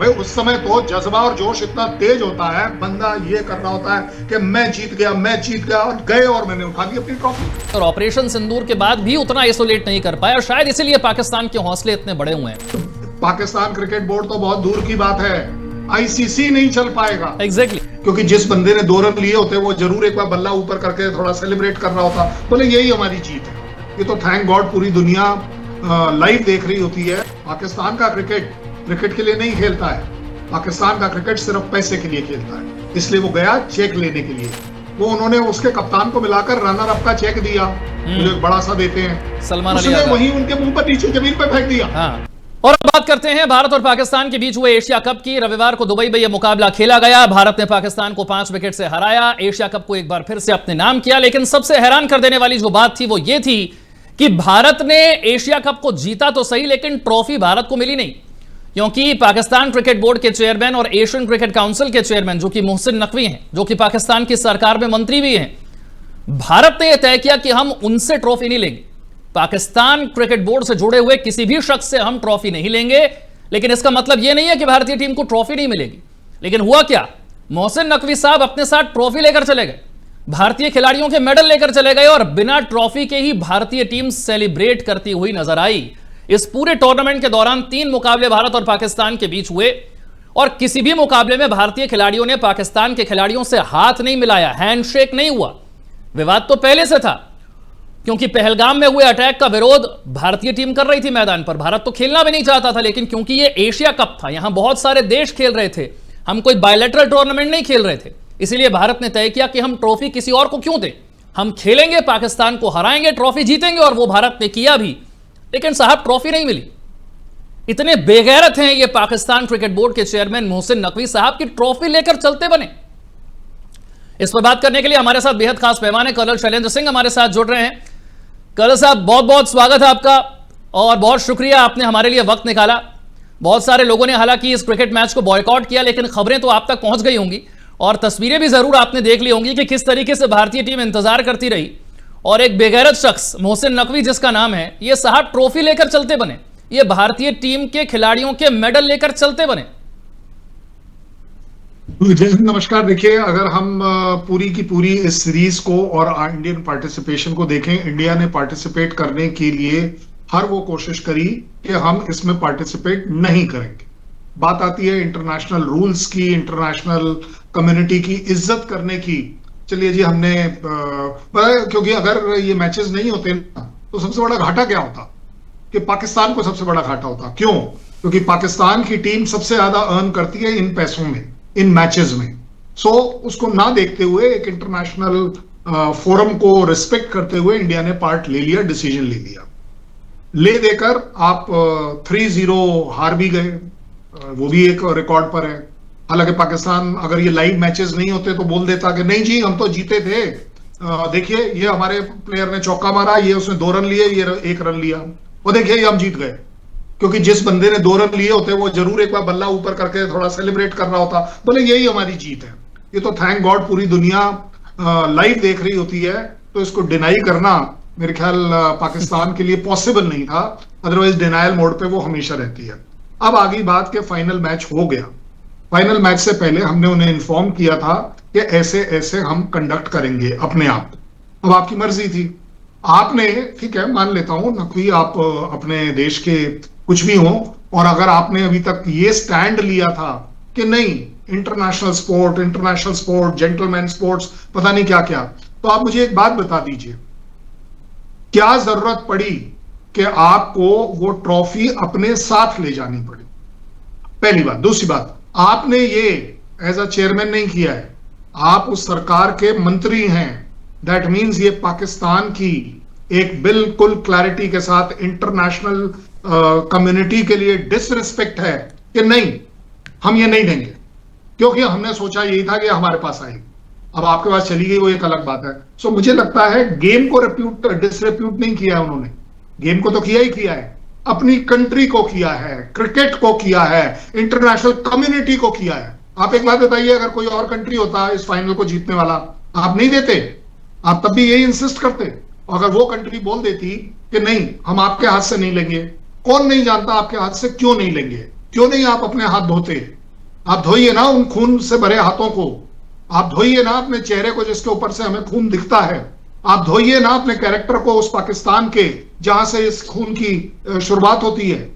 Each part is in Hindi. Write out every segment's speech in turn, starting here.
भाई उस समय तो जज्बा और जोश इतना तेज होता है, बंदा ये कर रहा होता है कि मैं जीत गया और गए और मैंने उठा ली अपनी ट्रॉफी। और ऑपरेशन सिंदूर के बाद भी उतना आइसोलेट नहीं कर पाया, शायद इसीलिए पाकिस्तान के हौसले इतने बड़े हुए हैं। पाकिस्तान क्रिकेट बोर्ड तो बहुत दूर की बात है, आईसीसी नहीं चल पाएगा। एग्जैक्टली। क्योंकि जिस बंदे ने 2 रन लिए होते वो जरूर एक बार बल्ला ऊपर करके थोड़ा सेलिब्रेट कर रहा होता, बोले यही हमारी जीत है। ये तो थैंक गॉड पूरी दुनिया लाइव देख रही होती है। पाकिस्तान का क्रिकेट के लिए नहीं खेलता है, पाकिस्तान का क्रिकेट सिर्फ पैसे के लिए खेलता है। इसलिए वो गया चेक लेने के लिए, वो उन्होंने उसके कप्तान को मिलाकर रनर अप का चेक दिया जो एक बड़ा सा देते हैं, सलमान अली उसने वही उनके मुंह पर नीचे जमीन पर फेंक दिया। हाँ। और अब बात करते हैं भारत और पाकिस्तान के बीच हुए एशिया कप की। रविवार को दुबई में यह मुकाबला खेला गया। भारत ने पाकिस्तान को 5 विकेट से हराया, एशिया कप को एक बार फिर से अपने नाम किया। लेकिन सबसे हैरान कर देने वाली जो बात थी वो ये थी कि भारत ने एशिया कप को जीता तो सही, लेकिन ट्रॉफी भारत को मिली नहीं, क्योंकि पाकिस्तान क्रिकेट बोर्ड के चेयरमैन और एशियन क्रिकेट काउंसिल के चेयरमैन जो कि मोहसिन नकवी हैं, जो कि पाकिस्तान की सरकार में मंत्री भी हैं, भारत ने यह तय किया कि हम उनसे ट्रॉफी नहीं लेंगे। पाकिस्तान क्रिकेट बोर्ड से जुड़े हुए किसी भी शख्स से हम ट्रॉफी नहीं लेंगे। लेकिन इसका मतलब यह नहीं है कि भारतीय टीम को ट्रॉफी नहीं मिलेगी। लेकिन हुआ क्या, मोहसिन नकवी साहब अपने साथ ट्रॉफी लेकर चले गए, भारतीय खिलाड़ियों के मेडल लेकर चले गए और बिना ट्रॉफी के ही भारतीय टीम सेलिब्रेट करती हुई नजर आई। इस पूरे टूर्नामेंट के दौरान 3 मुकाबले भारत और पाकिस्तान के बीच हुए और किसी भी मुकाबले में भारतीय खिलाड़ियों ने पाकिस्तान के खिलाड़ियों से हाथ नहीं मिलाया, हैंडशेक नहीं हुआ। विवाद तो पहले से था, क्योंकि पहलगाम में हुए अटैक का विरोध भारतीय टीम कर रही थी मैदान पर। भारत तो खेलना भी नहीं चाहता था, लेकिन क्योंकि ये एशिया कप था, यहां बहुत सारे देश खेल रहे थे, हम कोई बायलैटरल टूर्नामेंट नहीं खेल रहे थे, इसलिए भारत ने तय किया कि हम ट्रॉफी किसी और को क्यों दें, हम खेलेंगे, पाकिस्तान को हराएंगे, ट्रॉफी जीतेंगे। और वो भारत ने किया भी। लेकिन साहब ट्रॉफी नहीं मिली। इतने बेगैरत हैं ये पाकिस्तान क्रिकेट बोर्ड के चेयरमैन मोहसिन नकवी साहब की ट्रॉफी लेकर चलते बने। इस पर बात करने के लिए हमारे साथ बेहद खास मेहमान है कर्नल शैलेंद्र सिंह हमारे साथ जुड़ रहे हैं। कर्नल साहब, बहुत बहुत स्वागत है आपका और बहुत शुक्रिया, आपने हमारे लिए वक्त निकाला। बहुत सारे लोगों ने हालांकि इस क्रिकेट मैच को बॉयकॉट किया, लेकिन खबरें तो आप तक पहुंच गई होंगी और तस्वीरें भी जरूर आपने देख ली होंगी कि किस तरीके से भारतीय टीम इंतजार करती रही और एक बेगैरत शख्स मोहसिन नकवी जिसका नाम है, ये साहब ट्रॉफी लेकर चलते बने, ये भारतीय टीम के खिलाड़ियों के मेडल लेकर चलते बने। नमस्कार। देखिए, अगर हम पूरी की पूरी इस सीरीज को और इंडियन पार्टिसिपेशन को देखें, इंडिया ने पार्टिसिपेट करने के लिए हर वो कोशिश करी कि हम इसमें पार्टिसिपेट नहीं करेंगे। बात आती है इंटरनेशनल रूल्स की, इंटरनेशनल कम्युनिटी की इज्जत करने की। चलिए जी, हमने क्योंकि अगर ये मैचेस नहीं होते तो सबसे बड़ा घाटा क्या होता कि पाकिस्तान को सबसे बड़ा घाटा होता। क्यों? क्योंकि पाकिस्तान की टीम सबसे ज्यादा अर्न करती है इन पैसों में, इन मैचेस में। सो उसको ना देखते हुए, एक इंटरनेशनल फोरम को रिस्पेक्ट करते हुए इंडिया ने पार्ट ले लिया, डिसीजन ले लिया। ले देकर आप 3-0 हार भी गए, वो भी एक रिकॉर्ड पर है। हालांकि पाकिस्तान अगर ये लाइव मैचेस नहीं होते तो बोल देता कि नहीं जी हम तो जीते थे, देखिए ये हमारे प्लेयर ने चौका मारा, ये उसने 2 रन लिए, ये 1 रन लिया, वो देखिए ये हम जीत गए। क्योंकि जिस बंदे ने 2 रन लिए होते वो जरूर एक बार बल्ला ऊपर करके थोड़ा सेलिब्रेट कर रहा होता, बोले यही हमारी जीत है। ये तो थैंक गॉड पूरी दुनिया लाइव देख रही होती है, तो इसको डिनाई करना मेरे ख्याल पाकिस्तान के लिए पॉसिबल नहीं था। अदरवाइज डिनायल मोड पे वो हमेशा रहती है। अब आगे बात के फाइनल मैच हो गया। फाइनल मैच से पहले हमने उन्हें इन्फॉर्म किया था कि ऐसे ऐसे हम कंडक्ट करेंगे अपने आप। अब आपकी मर्जी थी, आपने, ठीक है मान लेता हूं नकवी आप अपने देश के कुछ भी हो, और अगर आपने अभी तक ये स्टैंड लिया था कि नहीं इंटरनेशनल स्पोर्ट, जेंटलमैन स्पोर्ट्स, पता नहीं क्या क्या, तो आप मुझे एक बात बता दीजिए, क्या जरूरत पड़ी कि आपको वो ट्रॉफी अपने साथ ले जानी पड़ी? पहली बात। दूसरी बात, आपने ये एज अ चेयरमैन नहीं किया है, आप उस सरकार के मंत्री हैं। दैट मीन्स ये पाकिस्तान की एक बिल्कुल क्लैरिटी के साथ इंटरनेशनल कम्युनिटी के लिए डिसरिस्पेक्ट है कि नहीं हम ये नहीं देंगे, क्योंकि हमने सोचा यही था कि हमारे पास आएगी। अब आपके पास चली गई वो एक अलग बात है। सो मुझे लगता है गेम को डिसरेप्यूट नहीं किया है उन्होंने, गेम को तो किया ही किया है, अपनी कंट्री को किया है, क्रिकेट को किया है, इंटरनेशनल कम्युनिटी को किया है। आप एक बात बताइए, अगर कोई और कंट्री होता इस फाइनल को जीतने वाला, आप नहीं देते? आप तब भी यही इंसिस्ट करते। अगर वो कंट्री बोल देती कि नहीं हम आपके हाथ से नहीं लेंगे, कौन नहीं जानता आपके हाथ से क्यों नहीं लेंगे, क्यों नहीं आप अपने हाथ धोते? आप धोइए ना उन खून से भरे हाथों को, आप धोइए ना अपने चेहरे को जिसके ऊपर से हमें खून दिखता है, आप धोइए ना अपने कैरेक्टर को उस पाकिस्तान के जहां से इस खून की शुरुआत होती है।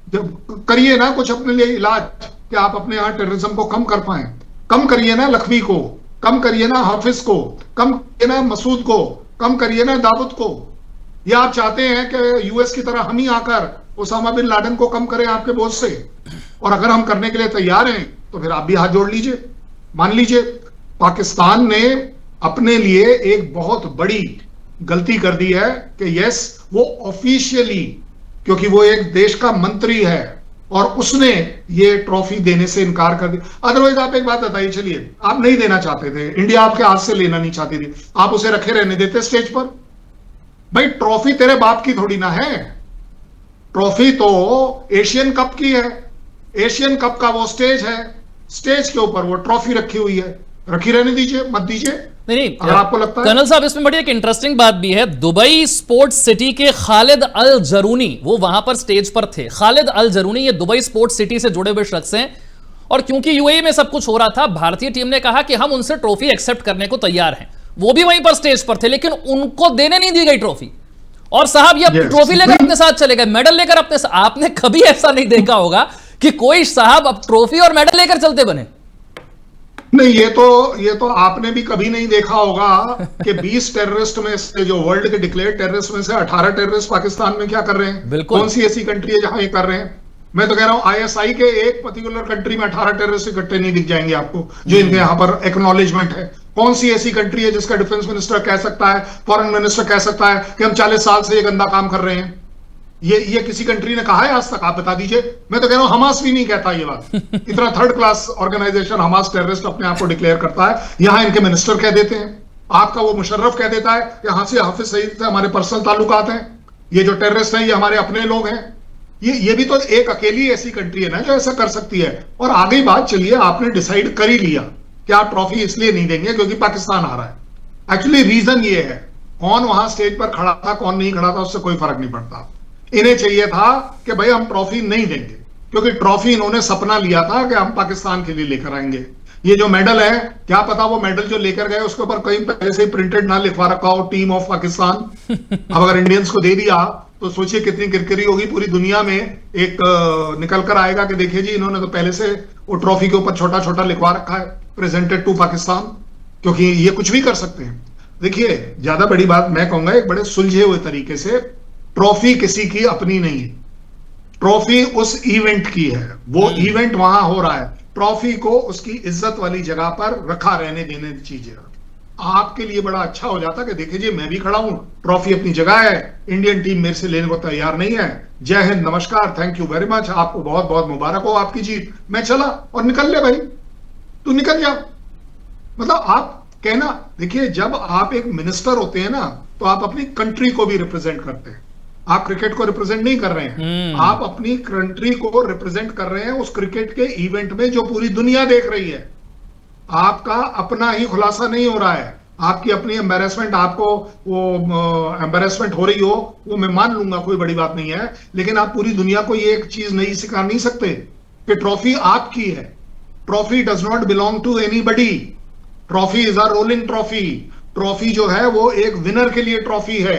जब करिए ना कुछ अपने लिए इलाज कि आप अपने यहां टेररिज्म को कम कर पाए। कम करिए ना लखवी को, कम करिए ना हाफिज को, कम करिए ना मसूद को, कम करिए ना दाऊद को। या आप चाहते हैं कि यूएस की तरह हम ही आकर ओसामा बिन लादेन को कम करें आपके बोझ से? और अगर हम करने के लिए तैयार हैं तो फिर आप भी हाथ जोड़ लीजिए। मान लीजिए पाकिस्तान ने अपने लिए एक बहुत बड़ी गलती कर दी है कि यस वो ऑफिशियली, क्योंकि वो एक देश का मंत्री है और उसने ये ट्रॉफी देने से इनकार कर दिया। अदरवाइज आप एक बात बताइए, चलिए आप नहीं देना चाहते थे, इंडिया आपके हाथ से लेना नहीं चाहती थी, आप उसे रखे रहने देते स्टेज पर? भाई ट्रॉफी तेरे बाप की थोड़ी ना है, ट्रॉफी तो एशियन कप की है। एशियन कप का वो स्टेज है, स्टेज के ऊपर वो ट्रॉफी रखी हुई है, रखी रहने दीजिए, मत दीजिए। नहीं अगर आपको लगता है। कर्नल साहब इसमें बड़ी एक इंटरेस्टिंग बात भी है, दुबई स्पोर्ट्स सिटी के खालिद अल जरूनी वो वहां पर स्टेज पर थे। खालिद अल जरूनी ये दुबई स्पोर्ट्स सिटी से जुड़े हुए शख्स हैं और क्योंकि यूएई में सब कुछ हो रहा था, भारतीय टीम ने कहा कि हम उनसे ट्रॉफी एक्सेप्ट करने को तैयार हैं। वो भी वहीं पर स्टेज पर थे लेकिन उनको देने नहीं दी गई ट्रॉफी और साहब ये ट्रॉफी लेकर अपने साथ चले गए, मेडल लेकर अपने साथ। आपने कभी ऐसा नहीं देखा होगा कि कोई साहब अब ट्रॉफी और मेडल लेकर चलते बने। नहीं, ये तो आपने भी कभी नहीं देखा होगा कि 20 टेररिस्ट में से, जो वर्ल्ड के डिक्लेयर टेररिस्ट में से 18 टेररिस्ट पाकिस्तान में क्या कर रहे हैं? बिल्कुल। कौन सी ऐसी कंट्री है जहां ये कर रहे हैं? मैं तो कह रहा हूं आईएसआई के एक पर्टिकुलर कंट्री में 18 टेररिस्ट इकट्ठे नहीं दिख जाएंगे आपको जो इनके यहां पर एक्नॉलेजमेंट है। कौन सी ऐसी कंट्री है जिसका डिफेंस मिनिस्टर कह सकता है, फॉरेन मिनिस्टर कह सकता है कि हम 40 साल से ये गंदा काम कर रहे हैं? ये किसी कंट्री ने कहा है आज तक? आप बता दीजिए। मैं तो कह रहा हूं हमास भी नहीं कहता ये बात। इतना third class organisation Hamas terrorist अपने आप को डिक्लेयर करता है, यहां इनके मिनिस्टर कह देते हैं। आपका वो मुशर्रफ कह देता है कि यहां से हाफिज सईद से हमारे पर्सनल ताल्लुकात हैं, ये जो टेररिस्ट हैं ये हमारे अपने लोग हैं। ये भी तो एक अकेली ऐसी कंट्री है ना जो ऐसा कर सकती है। और आगे बात, चलिए आपने डिसाइड कर ही लिया कि आप ट्रॉफी इसलिए नहीं देंगे क्योंकि पाकिस्तान आ रहा है। एक्चुअली रीजन ये है, कौन वहां स्टेज पर खड़ा था कौन नहीं खड़ा था उससे कोई फर्क नहीं पड़ता। इन्हें चाहिए था कि भाई हम ट्रॉफी नहीं देंगे क्योंकि ट्रॉफी इन्होंने सपना लिया था कि हम पाकिस्तान के लिए लेकर आएंगे। ये जो मेडल है, क्या पता वो मेडल जो लेकर गए उसके ऊपर कहीं पहले से ही प्रिंटेड ना लिखवा रखा हो टीम ऑफ पाकिस्तान। अब अगर इंडियंस को दे दिया तो सोचिए कितनी किरकिरी होगी पूरी दुनिया में। एक निकल कर आएगा कि देखिए जी इन्होंने तो पहले से वो ट्रॉफी के ऊपर छोटा छोटा लिखवा रखा है, प्रेजेंटेड टू पाकिस्तान, क्योंकि ये कुछ भी कर सकते हैं। देखिए ज्यादा बड़ी बात मैं कहूंगा, एक बड़े सुलझे हुए तरीके से, ट्रॉफी किसी की अपनी नहीं है, ट्रॉफी उस इवेंट की है। वो इवेंट वहां हो रहा है, ट्रॉफी को उसकी इज्जत वाली जगह पर रखा रहने देने दीजिए। आपके लिए बड़ा अच्छा हो जाता कि देखिए जी मैं भी खड़ा हूं, ट्रॉफी अपनी जगह है, इंडियन टीम मेरे से लेने को तैयार नहीं है, जय हिंद, नमस्कार, थैंक यू वेरी मच, आपको बहुत बहुत मुबारक हो आपकी जीत, मैं चला। और निकल ले भाई, तू निकल जा। मतलब आप कहना, देखिए जब आप एक मिनिस्टर होते हैं ना तो आप अपनी कंट्री को भी रिप्रेजेंट करते हैं। आप क्रिकेट को रिप्रेजेंट नहीं कर रहे हैं, आप अपनी कंट्री को रिप्रेजेंट कर रहे हैं उस क्रिकेट के इवेंट में जो पूरी दुनिया देख रही है। आपका अपना ही खुलासा नहीं हो रहा है, आपकी अपनी एम्बेरसमेंट, आपको वो एम्बेरसमेंट हो रही हो वो मैं मान लूंगा, कोई बड़ी बात नहीं है। लेकिन आप पूरी दुनिया को ये एक चीज नहीं सिखा नहीं सकते कि ट्रॉफी आपकी है। Trophy does not belong to anybody, trophy is a rolling trophy. Trophy जो है वो एक विनर के लिए ट्रॉफी है।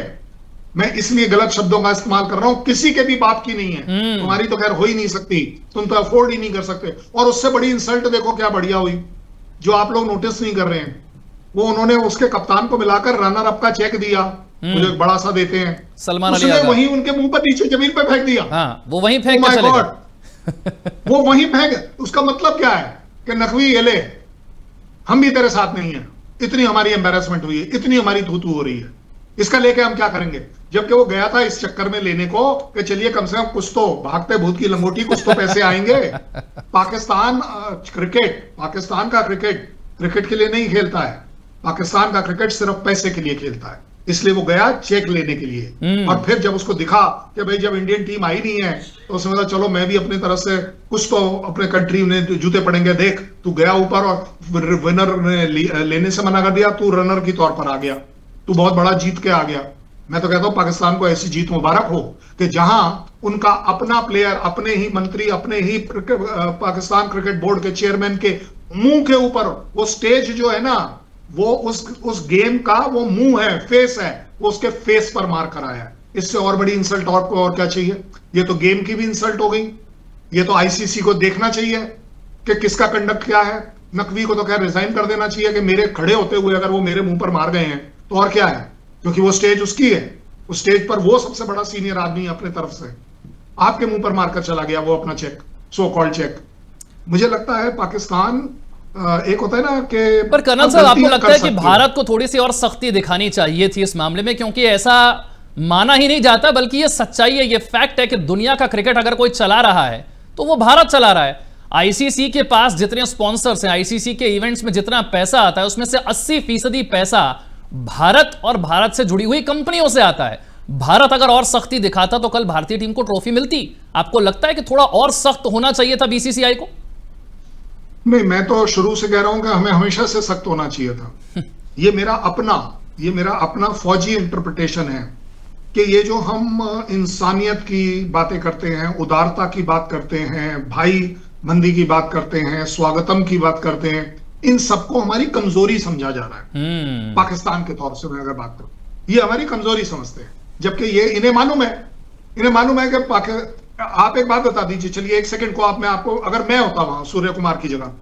मैं इसलिए गलत शब्दों का इस्तेमाल कर रहा हूं, किसी के भी बाप की नहीं है, तुम्हारी तो खैर हो ही नहीं सकती, तुम तो अफोर्ड ही नहीं कर सकते। और उससे बड़ी इंसल्ट देखो क्या बढ़िया हुई, जो आप लोग नोटिस नहीं कर रहे हैं, वो उन्होंने उसके कप्तान को मिलाकर रनर अप का चेक दिया, मुझे बड़ा सा देते हैं, सलमान अली उसने वहीं उनके मुंह पर नीचे जमीन पे फेंक दिया। वो वहीं फेंक के चले गए। वो वहीं फेंक, उसका मतलब क्या है कि नकवी ये ले, हम भी तेरे साथ नहीं है, इतनी हमारी एम्बेरसमेंट हुई है, इतनी हमारी थू-थू हो रही है, इसका लेके हम क्या करेंगे। जबकि वो गया था इस चक्कर में लेने को कि चलिए कम से कम कुछ तो, भागते भूत की लंगोटी, कुछ तो पैसे आएंगे। पाकिस्तान पाकिस्तान का क्रिकेट के लिए नहीं खेलता है, पाकिस्तान का क्रिकेट सिर्फ पैसे के लिए खेलता है, इसलिए वो गया चेक लेने के लिए। और फिर जब उसको दिखा कि भाई जब इंडियन टीम आई नहीं है तो उसने बोला चलो मैं भी अपनी तरफ से कुछ तो अपने कंट्री में जूते पड़ेंगे, देख तू गया ऊपर और विनर ने लेने से मना कर दिया, तू रनर की तौर पर आ गया, तू बहुत बड़ा जीत के आ गया। मैं तो कहता हूं पाकिस्तान को ऐसी जीत मुबारक हो कि जहां उनका अपना प्लेयर, अपने ही मंत्री, अपने ही पाकिस्तान क्रिकेट बोर्ड के चेयरमैन के मुंह के ऊपर वो स्टेज जो है ना, वो उस गेम का वो मुंह है, फेस है, वो उसके फेस पर मार कर आया है। इससे और बड़ी इंसल्ट और क्या चाहिए? ये तो गेम की भी इंसल्ट हो गई। ये तो आईसीसी को देखना चाहिए कि किसका कंडक्ट क्या है। नकवी को तो खैर रिजाइन कर देना चाहिए कि मेरे खड़े होते हुए अगर वो मेरे मुंह पर मार गए हैं तो और क्या है, क्योंकि वो स्टेज उसकी है। उस स्टेज पर वो सबसे बड़ा सीनियर आदमी है अपने तरफ से, आपके मुंह पर मारकर चला गया वो अपना चेक, सो कॉल्ड चेक। मुझे लगता है पाकिस्तान एक होता है ना कि, पर कर्नल साहब आपको लगता है कि भारत को थोड़ी सी और सख्ती दिखानी चाहिए थी इस मामले में, क्योंकि ऐसा माना ही नहीं जाता, बल्कि ये सच्चाई है, ये फैक्ट है कि दुनिया का क्रिकेट अगर कोई चला रहा है तो वो भारत चला रहा है। आईसीसी के पास जितने स्पॉन्सर्स हैं, आईसीसी के इवेंट्स में जितना पैसा आता है, उसमें से 80% पैसा भारत और भारत से जुड़ी हुई कंपनियों से आता है। भारत अगर और सख्ती दिखाता तो कल भारतीय टीम को ट्रॉफी मिलती। आपको लगता है कि थोड़ा और सख्त होना चाहिए था बीसीसीआई को? नहीं, मैं तो शुरू से कह रहा हूं कि हमें हमेशा से सख्त होना चाहिए था। ये मेरा अपना फौजी इंटरप्रिटेशन है कि ये जो हम इंसानियत की बातें करते हैं, उदारता की बात करते हैं, भाई बंदी की बात करते हैं, स्वागतम की बात करते हैं, इन सबको हमारी कमजोरी समझा जा रहा है। पाकिस्तान के तौर से मैं अगर बात करूं, ये हमारी कमजोरी समझते हैं, जबकि ये इन्हें मालूम है कि आप एक बात बता दीजिए, चलिए एक सेकंड को मैं आपको, अगर मैं होता वहां सूर्य कुमार की जगह,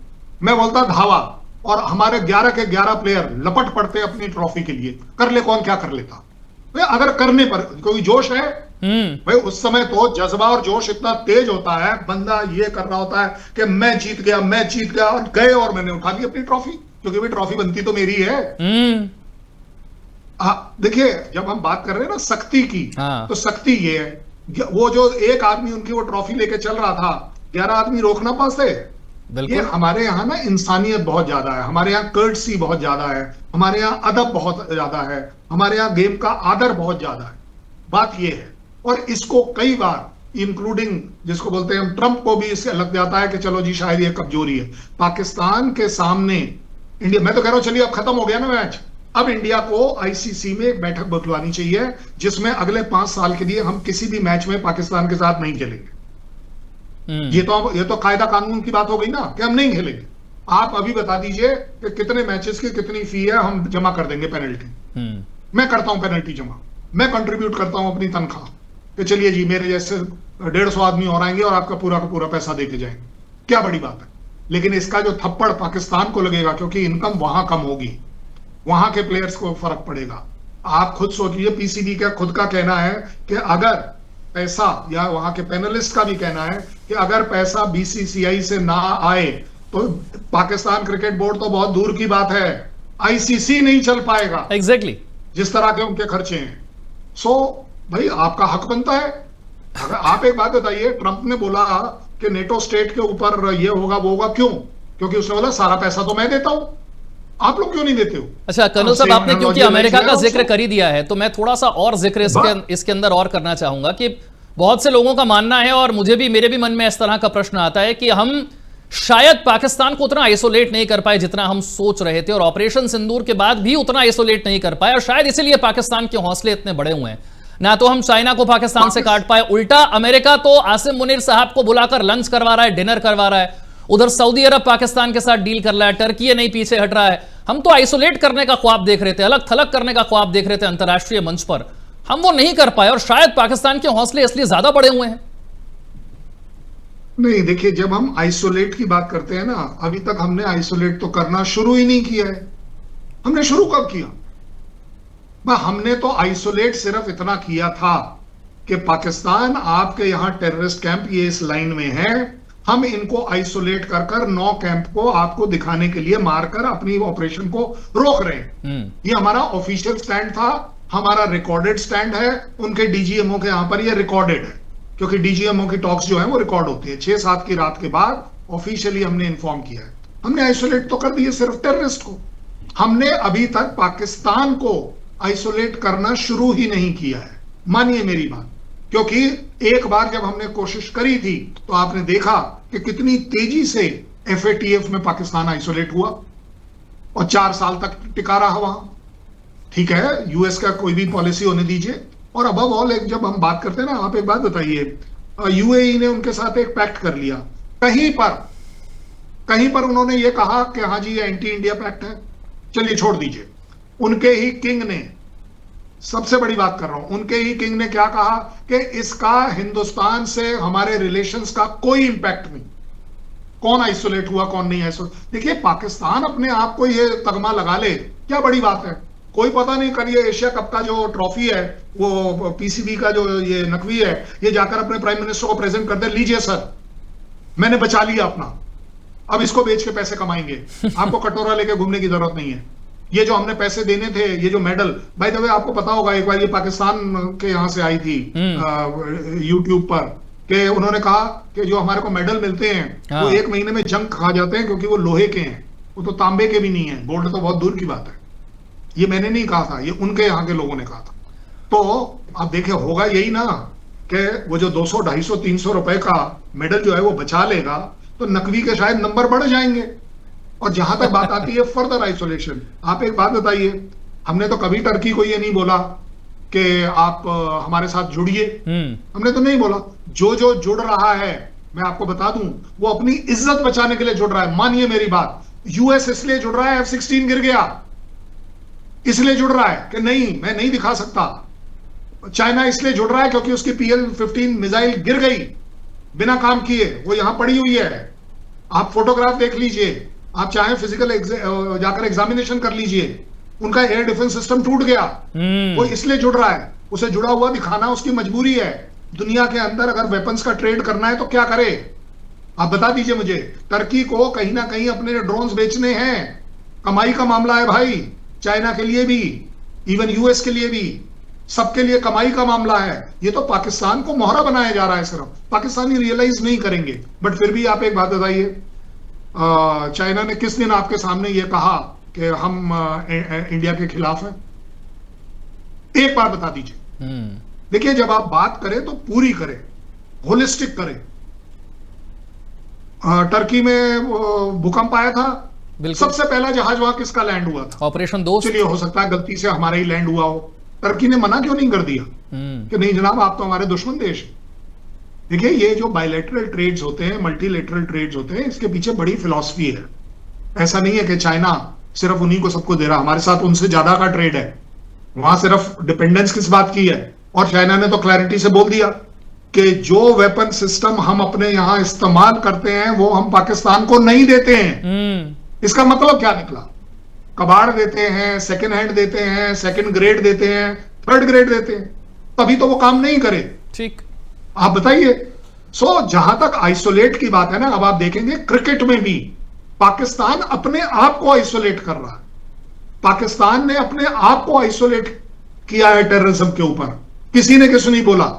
मैं बोलता धावा, और हमारे 11 के 11 प्लेयर लपट पड़ते अपनी ट्रॉफी के लिए, कर ले कौन क्या कर लेता। अगर करने पर कोई जोश है भाई, उस समय तो जज्बा और जोश इतना तेज होता है, बंदा ये कर रहा होता है कि मैं जीत गया और गए और मैंने उठा ली अपनी ट्रॉफी, क्योंकि भाई ट्रॉफी बनती तो मेरी है। देखिए, जब हम बात कर रहे हैं ना सख्ती की, तो सख्ती ये है, वो जो एक आदमी उनकी वो ट्रॉफी लेके चल रहा था, 11 आदमी रोक ना पाते। ये हमारे यहाँ ना इंसानियत बहुत ज्यादा है, हमारे यहाँ कर्टसी बहुत ज्यादा है, हमारे यहाँ अदब बहुत ज्यादा है, हमारे यहाँ गेम का आदर बहुत ज्यादा है। बात ये है, और इसको कई बार इंक्लूडिंग जिसको बोलते हैं हम ट्रंप को भी इससे लग जाता है कि चलो जी शायद ये कमजोरी है पाकिस्तान के सामने। इंडिया, मैं तो कह रहा हूं चलिए अब खत्म हो गया ना मैच, अब इंडिया को आईसीसी में बैठक बुलवानी चाहिए जिसमें अगले 5 साल के लिए हम किसी भी मैच में पाकिस्तान के साथ नहीं खेलेंगे। ये तो कायदा कानून की बात हो गई ना कि हम नहीं खेलेंगे। आप अभी बता दीजिए कि कितने मैचेस की कितनी फी है, हम जमा कर देंगे पेनल्टी। मैं करता हूं पेनल्टी जमा, मैं कंट्रीब्यूट करता हूं अपनी तनख्वाह कि चलिए जी मेरे जैसे 150 आदमी और आएंगे और आपका पूरा का पूरा पैसा देके जाएंगे, क्या बड़ी बात है। लेकिन इसका जो थप्पड़ पाकिस्तान को लगेगा, क्योंकि इनकम वहां कम होगी, वहां के प्लेयर्स को फर्क पड़ेगा। आप खुद सोचिए, पीसीबी का खुद का कहना है कि अगर पैसा, या वहां के पैनलिस्ट का भी कहना है कि अगर पैसा बीसीसीआई से ना आए तो पाकिस्तान क्रिकेट बोर्ड तो बहुत दूर की बात है, आईसीसी नहीं चल पाएगा। एग्जैक्टली जिस तरह के उनके खर्चे हैं। सो भाई आपका हक बनता है। अगर आप एक बात बताइए, ट्रंप ने बोला कि नेटो स्टेट के ऊपर ये होगा वो होगा, क्यों? क्योंकि उसने बोला सारा पैसा तो मैं देता हूं, आप लोग क्यों नहीं देते हो? अच्छा कर्नल साहब, आपने क्योंकि अमेरिका का जिक्र कर ही दिया है तो मैं थोड़ा सा और जिक्र इसके अंदर और करना चाहूंगा कि बहुत से लोगों का मानना है, और मेरे भी मन में इस तरह का प्रश्न आता है कि हम शायद पाकिस्तान को उतना आइसोलेट नहीं कर पाए जितना हम सोच रहे थे, और ऑपरेशन सिंदूर के बाद भी उतना आइसोलेट नहीं कर पाए, और शायद इसीलिए पाकिस्तान के हौसले इतने बड़े हुए हैं। ना तो हम चाइना को पाकिस्तान से काट पाए, उल्टा अमेरिका तो आसिम मुनीर साहब को बुलाकर लंच करवा रहा है, डिनर करवा रहा है, उधर सऊदी अरब पाकिस्तान के साथ डील कर रहा है, टर्की नहीं पीछे हट रहा है। हम तो आइसोलेट करने का ख्वाब देख रहे थे, अलग थलग करने का ख्वाब देख रहे थे अंतरराष्ट्रीय मंच पर, हम वो नहीं कर पाए, और शायद पाकिस्तान के हौसले इसलिए ज्यादा बड़े हुए हैं। नहीं, देखिए, जब हम आइसोलेट की बात करते हैं ना, अभी तक हमने आइसोलेट तो करना शुरू ही नहीं किया है। हमने शुरू कब किया? हमने तो आइसोलेट सिर्फ इतना किया था कि पाकिस्तान आपके यहां टेररिस्ट कैंप ये इस लाइन में है, हम इनको आइसोलेट कर 9 कैंप को आपको दिखाने के लिए मारकर अपनी ऑपरेशन को रोक रहे हैं। ये हमारा ऑफिशियल स्टैंड था, हमारा रिकॉर्डेड स्टैंड है। उनके डीजीएमओ के यहां पर ये रिकॉर्डेड है, क्योंकि डीजीएमओ की टॉक्स जो है वो रिकॉर्ड होती है। 6-7 की रात के बाद ऑफिशियली हमने इन्फॉर्म किया है। हमने आइसोलेट तो कर दिए सिर्फ टेररिस्ट को, हमने अभी तक पाकिस्तान को आइसोलेट करना शुरू ही नहीं किया है। मानिए मेरी बात, क्योंकि एक बार जब हमने कोशिश करी थी तो आपने देखा कि कितनी तेजी से एफएटीएफ में पाकिस्तान आइसोलेट हुआ और 4 साल तक टिका रहा वहां। ठीक है, यूएस का कोई भी पॉलिसी होने दीजिए, और अबव ऑल एक जब हम बात करते हैं ना, आप एक बात बताइए, यूएई ने उनके साथ एक पैक्ट कर लिया, कहीं पर उन्होंने ये कहा कि हाँ जी ये एंटी इंडिया पैक्ट है, चलिए छोड़ दीजिए। उनके ही किंग ने, सबसे बड़ी बात कर रहा हूं, उनके ही किंग ने क्या कहा कि इसका हिंदुस्तान से हमारे रिलेशंस का कोई इंपैक्ट नहीं, कौन आइसोलेट हुआ कौन नहीं आइसोलेट। देखिए पाकिस्तान अपने आप को ये तगमा लगा ले, क्या बड़ी बात है, कोई पता नहीं कल ये एशिया कप का जो ट्रॉफी है, वो पीसीबी का जो ये नकवी है, ये जाकर अपने प्राइम मिनिस्टर को प्रेजेंट कर दे, लीजिए सर मैंने बचा लिया अपना, अब इसको बेच के पैसे कमाएंगे, आपको कटोरा लेके घूमने की जरूरत नहीं है, ये जो हमने पैसे देने थे, ये जो मेडल, बाय द वे आपको पता होगा एक बार ये पाकिस्तान के यहां से आई थी यूट्यूब पर, कि उन्होंने कहा कि जो हमारे को मेडल मिलते हैं वो 1 महीने में जंग खा जाते हैं क्योंकि वो लोहे के हैं, वो तो तांबे के भी नहीं है, गोल्ड तो बहुत दूर की बात है। ये मैंने नहीं कहा था, ये उनके यहाँ के लोगों ने कहा था। तो आप देखें होगा यही ना कि वो जो 200, 250, 300 रुपए का मेडल जो है वो बचा लेगा, तो नकवी के शायद नंबर बढ़ जाएंगे। और जहां तक बात आती है फर्दर आइसोलेशन, आप एक बात बताइए, हमने तो कभी टर्की को ये नहीं बोला कि आप हमारे साथ जुड़िए, हमने तो नहीं बोला। जो जो जुड़ रहा है मैं आपको बता दूं, वो अपनी इज्जत बचाने के लिए जुड़ रहा है। मानिए मेरी बात, यूएस इसलिए जुड़ रहा है, F-16 गिर गया इसलिए जुड़ रहा है कि नहीं मैं नहीं दिखा सकता। चाइना इसलिए जुड़ रहा है क्योंकि उसकी PL-15 मिसाइल गिर गई बिना काम किए, वो यहां पड़ी हुई है, आप फोटोग्राफ देख लीजिए, आप चाहे फिजिकल जाकर एग्जामिनेशन कर लीजिए, उनका एयर डिफेंस सिस्टम टूट गया, वो इसलिए जुड़ रहा है, उसे जुड़ा हुआ दिखाना उसकी मजबूरी है। दुनिया के अंदर अगर वेपन्स का ट्रेड करना है तो क्या करे, आप बता दीजिए मुझे। टर्की को कहीं ना कहीं अपने ड्रोन्स बेचने हैं, कमाई का मामला है भाई, चाइना के लिए भी, इवन यूएस के लिए भी, सबके लिए कमाई का मामला है। ये तो पाकिस्तान को मोहरा बनाया जा रहा है, सिर्फ पाकिस्तानी रियलाइज नहीं करेंगे। बट फिर भी आप एक बात बताइए, चाइना ने किस दिन आपके सामने ये कहा कि हम इंडिया के खिलाफ हैं? एक बार बता दीजिए। देखिए जब आप बात करें तो पूरी करें, होलिस्टिक करें। टर्की में भूकंप आया था, सबसे पहला जहाज वहां किसका लैंड हुआ था? ऑपरेशन दोस्त। चलिए हो सकता है गलती से हमारा ही लैंड हुआ हो, टर्की ने मना क्यों नहीं कर दिया कि नहीं जनाब आप तो हमारे दुश्मन देश हैं? देखिए ये जो बायलैटरल ट्रेड्स होते हैं, मल्टीलेटरल ट्रेड्स होते हैं, इसके पीछे बड़ी फिलॉसफी है। ऐसा नहीं है कि चाइना सिर्फ उन्हीं को सबको दे रहा, हमारे साथ उनसे ज्यादा का ट्रेड है। वहां सिर्फ डिपेंडेंस किस बात की है? और चाइना ने तो क्लैरिटी से बोल दिया कि जो वेपन सिस्टम हम अपने यहां इस्तेमाल करते हैं वो हम पाकिस्तान को नहीं देते हैं। इसका मतलब क्या निकला? कबाड़ देते हैं, सेकंड हैंड देते हैं, सेकंड ग्रेड देते हैं, थर्ड ग्रेड देते हैं, तभी तो वो काम नहीं करे। ठीक, आप बताइए। सो जहां तक आइसोलेट की बात है ना, अब आप देखेंगे क्रिकेट में भी पाकिस्तान अपने आप को आइसोलेट कर रहा है। पाकिस्तान ने अपने आप को आइसोलेट किया है टेररिज्म के ऊपर, किसी ने किसी नहीं बोला।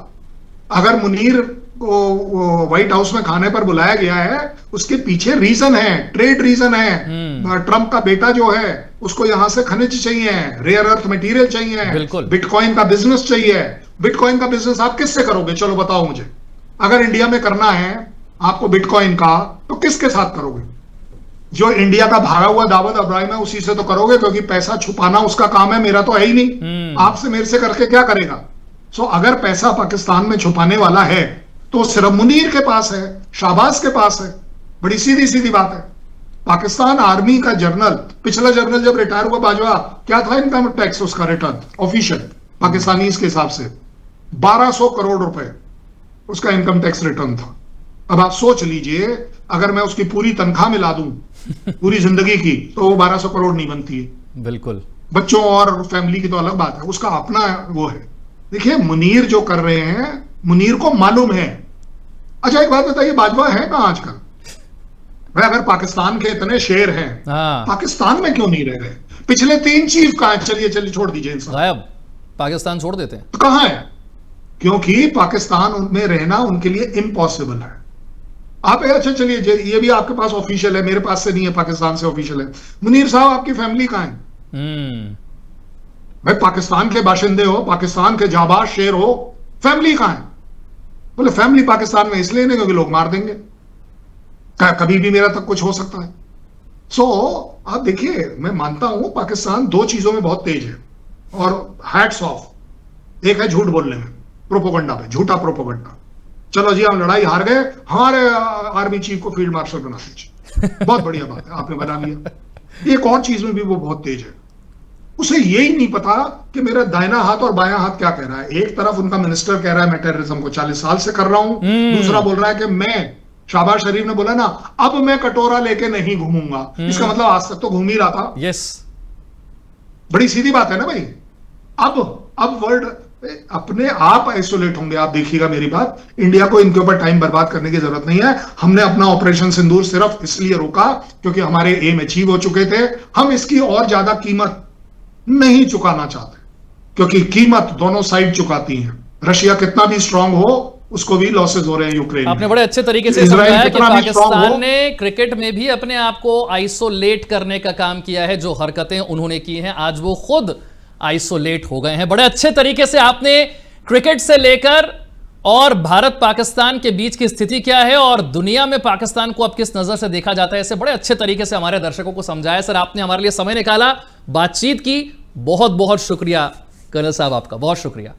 अगर मुनीर को व्हाइट हाउस में खाने पर बुलाया गया है, उसके पीछे रीजन है, ट्रेड रीजन है। ट्रंप का बेटा जो है उसको यहां से खनिज चाहिए, रेयर अर्थ मटेरियल चाहिए, बिटकॉइन का बिजनेस चाहिए। बिटकॉइन का बिजनेस आप किससे करोगे? चलो बताओ मुझे। अगर इंडिया में करना है आपको बिटकॉइन का, तो किसके साथ करोगे? जो इंडिया का भागा हुआ दाऊद इब्राहिम है उसी से तो करोगे, क्योंकि पैसा छुपाना उसका काम है, मेरा तो है ही नहीं। आपसे मेरे से करके क्या करेगा? सो अगर पैसा पाकिस्तान में छुपाने वाला है तो सिर्फ मुनीर के पास है, शाहबाज के पास है। बड़ी सीधी सीधी बात है। पाकिस्तान आर्मी का जनरल, पिछला जनरल जब रिटायर हुआ बाजवा, क्या था इनकम टैक्स उसका रिटर्न ऑफिशियल पाकिस्तानी के हिसाब से 1200 करोड़ रुपए उसका इनकम टैक्स रिटर्न था। अब आप सोच लीजिए, अगर मैं उसकी पूरी तनख्वाह मिला दूं पूरी जिंदगी की, तो वो 1200 करोड़ नहीं बनती है। बिल्कुल। बच्चों और फैमिली की तो अलग बात है, उसका अपना वो है। देखिए मुनीर जो कर रहे हैं, मुनीर को मालूम है। अच्छा एक बात बताइए, बाजवा है कहां आजकल? भाई अगर पाकिस्तान के इतने शेर हैं, पाकिस्तान में क्यों नहीं रह रहे? पिछले 3 चीफ कहां है? चलिए छोड़ दीजिए इंसान, गायब, पाकिस्तान छोड़ देते हैं तो कहां है? क्योंकि पाकिस्तान में रहना उनके लिए इम्पॉसिबल है। आप अच्छा चलिए, ये भी आपके पास ऑफिशियल है, मेरे पास से नहीं है, पाकिस्तान से ऑफिशियल है। मुनीर साहब आपकी फैमिली कहां है? भाई पाकिस्तान के बाशिंदे हो, पाकिस्तान के जाबाज शेर हो, फैमिली कहां है? बोले फैमिली पाकिस्तान में इसलिए नहीं क्योंकि लोग मार देंगे, कभी भी मेरा तक कुछ हो सकता है। सो आप देखिए, मैं मानता हूं पाकिस्तान 2 चीजों में बहुत तेज है, और हैट्स ऑफ, एक है झूठ बोलने में, प्रोपोगंडा पे, झूठा प्रोपोगंडा। चलो जी हम लड़ाई हार गए, हमारे आर्मी चीफ को फील्ड मार्शल बना दीजिए, बहुत बढ़िया बात है, आपने बना लिया। एक और चीज में भी वो बहुत तेज है, उसे यही नहीं पता कि मेरा दाहिना हाथ और बायां हाथ क्या कह रहा है। एक तरफ उनका मिनिस्टर कह रहा है मैं टेररिज्म को 40 साल से कर रहा हूं, दूसरा बोल रहा है कि मैं, शहबाज शरीफ ने बोला ना, अब मैं कटोरा लेके नहीं घूमूंगा। इसका मतलब आज तक तो घूम ही रहा था। यस, बड़ी सीधी बात है ना भाई। अब वर्ल्ड अपने आप आइसोलेट होंगे। आप देखिएगा मेरी बात, इंडिया को इनके ऊपर टाइम बर्बाद करने की जरूरत नहीं है। हमने अपना ऑपरेशन सिंदूर सिर्फ इसलिए रोका क्योंकि हमारे एम अचीव हो चुके थे। हम इसकी और ज्यादा कीमत नहीं चुकाना चाहते, क्योंकि कीमत दोनों साइड चुकाती हैं। रशिया कितना भी स्ट्रांग हो, उसको भी लॉसेस हो रहे हैं यूक्रेन में। आपने बड़े अच्छे तरीके से समझाया कि पाकिस्तान ने क्रिकेट में भी अपने आप को आइसोलेट करने का काम किया है। जो हरकतें उन्होंने की हैं, आज वो खुद आइसोलेट हो गए हैं। बड़े अच्छे तरीके से आपने क्रिकेट से लेकर और भारत पाकिस्तान के बीच की स्थिति क्या है और दुनिया में पाकिस्तान को अब किस नजर से देखा जाता है, इसे बड़े अच्छे तरीके से हमारे दर्शकों को समझाया। सर, आपने हमारे लिए समय निकाला, बातचीत की, बहुत बहुत शुक्रिया कर्नल साहब, आपका बहुत शुक्रिया।